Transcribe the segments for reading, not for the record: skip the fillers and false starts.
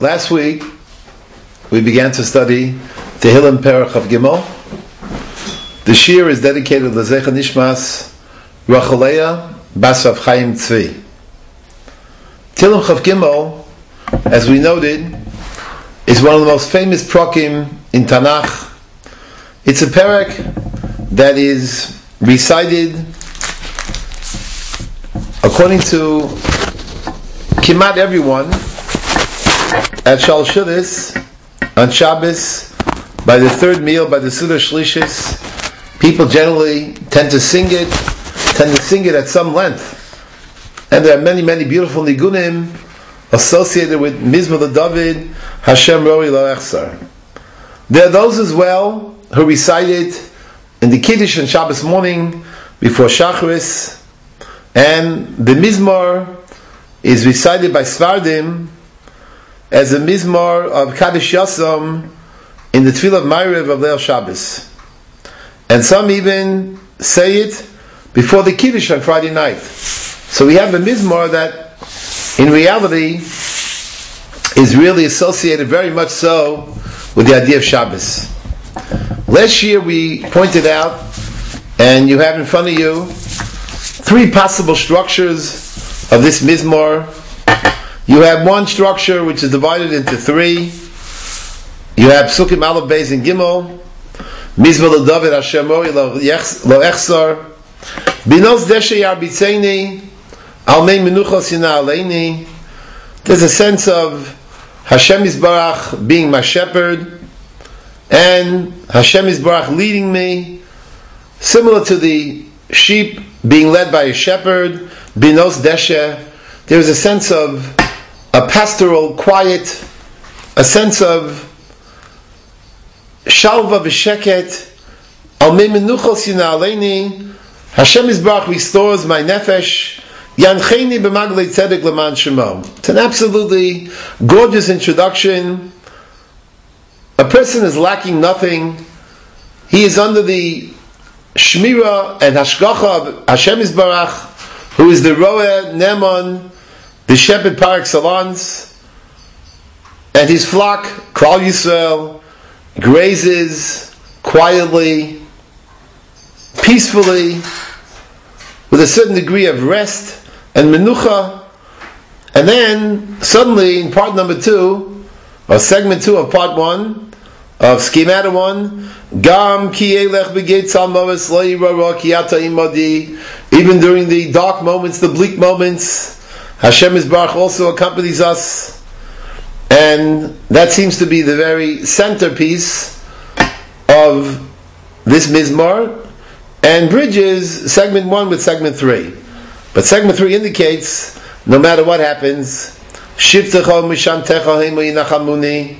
Last week, we began to study Tehillim Perek of Gimel. The shiur is dedicated to Zecha Nishmas Rachaleya Bas Rav Chaim Tzvi. Tehillim Chav Gimel, as we noted, is one of the most famous prokim in Tanakh. It's a Perek that is recited according to Kimat everyone at Shal Shudis on Shabbos, by the third meal, by the Suda Shlishis. People generally tend to sing it at some length. And there are many, many beautiful nigunim associated with Mizmor David, Hashem Roi Lo Echsar. There are those as well who recite it in the Kiddush on Shabbos morning before Shacharis, and the Mizmor is recited by Svardim as a Mizmor of Kaddish Yasam in the Tefillah of Ma'ariv of Leil Shabbos. And some even say it before the Kiddush on Friday night. So we have a Mizmor that in reality is really associated very much so with the idea of Shabbos. Last year we pointed out, and you have in front of you, three possible structures of this Mizmor. You have one structure which is divided into three. You have Psukim Aleph Beis and Gimel, Mizmor David Hashem Roi Lo Echsar, Binos Deshe Yarbitzeini, Almei Menuchos Yina Aleini. There's a sense of Hashem Yisbarach being my shepherd, and Hashem Yisbarach leading me, similar to the sheep being led by a shepherd. Binos Deshe, there is a sense of a pastoral quiet, a sense of shalva v'sheket, almei menuchos yina aleini. Hashem Yisbarach restores my nefesh. Yancheini b'maglei tzedek leman shemo. It's an absolutely gorgeous introduction. A person is lacking nothing. He is under the shmira and hashgacha of Hashem Yisbarach, who is the roeh neman, the shepherd par excellence, and his flock, Klal Yisrael, grazes quietly, peacefully, with a certain degree of rest and menucha. And then, suddenly, in part number 2, or segment 2 of part 1, of schemata 1, Gam ki elech begeit salmoves lo yirara ki ata imadi. Even during the dark moments, the bleak moments, Hashem Yisbarach also accompanies us, and that seems to be the very centerpiece of this Mizmor, and bridges segment 1 with segment 3. But segment 3 indicates, no matter what happens, Shivtecha mishantecha hema yinachamuni.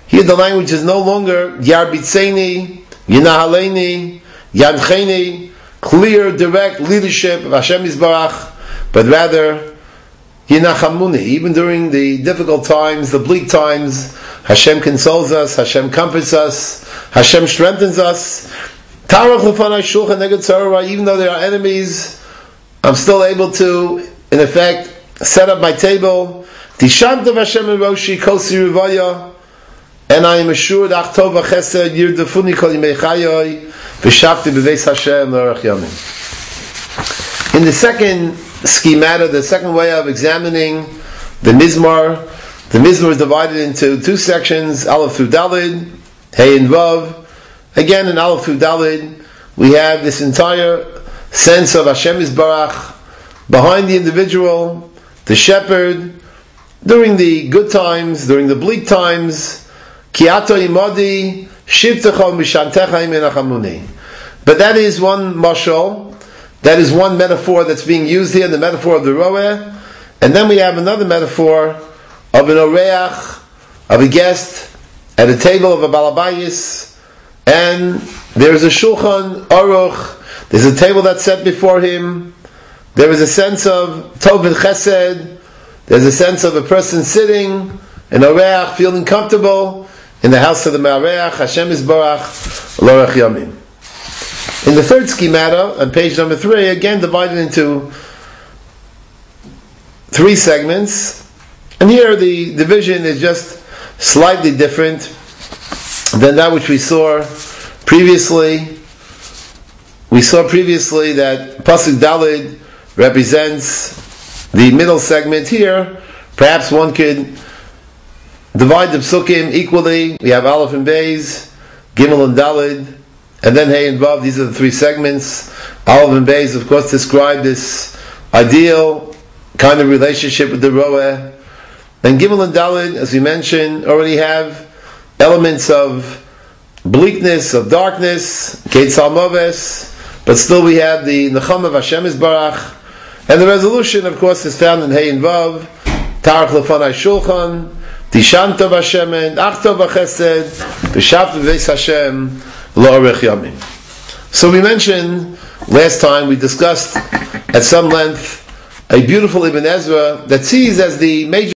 Here the language is no longer Yarbitzeini, Yinahaleni, Yancheni, clear, direct leadership of Hashem Yisbarach, but rather Yinachamuni. Even during the difficult times, the bleak times, Hashem consoles us, Hashem comforts us, Hashem strengthens us. Tarach lefanai shulchan neged tzara. Even though there are enemies, I'm still able to, in effect, set up my table. Tishantav Hashem eroshi kosi rivaya. And I am assured, Ach tov v'chesed yirdefuni kol yimei chayoi v'shavti b'veis Hashem l'orach yamim. In the second schemata, the second way of examining the Mizmor is divided into two sections, Aleph through Dalid, Hey and Vav. Again, in Aleph through Dalid, we have this entire sense of Hashem Yisbarach behind the individual, the shepherd, during the good times, during the bleak times. Ki ata imadi shivtecha mishantecha imenachamuni. But that is one mashal. That is one metaphor that's being used here, the metaphor of the roeh. And then we have another metaphor of an oreach, of a guest, at a table of a balabayis, and there is a shulchan aruch, there's a table that's set before him, there is a sense of tov and chesed, there's a sense of a person sitting, an oreach, feeling comfortable, in the house of the Ma'areach, Hashem Yisbarach, l'orach yamim. In the third schemata, on page number 3, again divided into 3 segments. And here the division is just slightly different than that which we saw previously. We saw previously that Pasuk Dalid represents the middle segment. Here, perhaps one could divide the psukim equally. We have Aleph and Beis, Gimel and Dalid, and then Hey and Vav. These are the three segments. Aleph and Beis, of course, describe this ideal kind of relationship with the Roeh. And Gimel and Dalid, as we mentioned, already have elements of bleakness, of darkness, Ketzal Moves, but still we have the Nechama of Hashem Yisbarach, and the resolution, of course, is found in Hey and Vav, Tarach Lefanai Shulchan, Tishanto Hashem, Achto B'Chesed, B'Shavta V'Veis Hashem, Lo'arech Yamim. So we mentioned last time, we discussed at some length a beautiful Ibn Ezra that sees as the major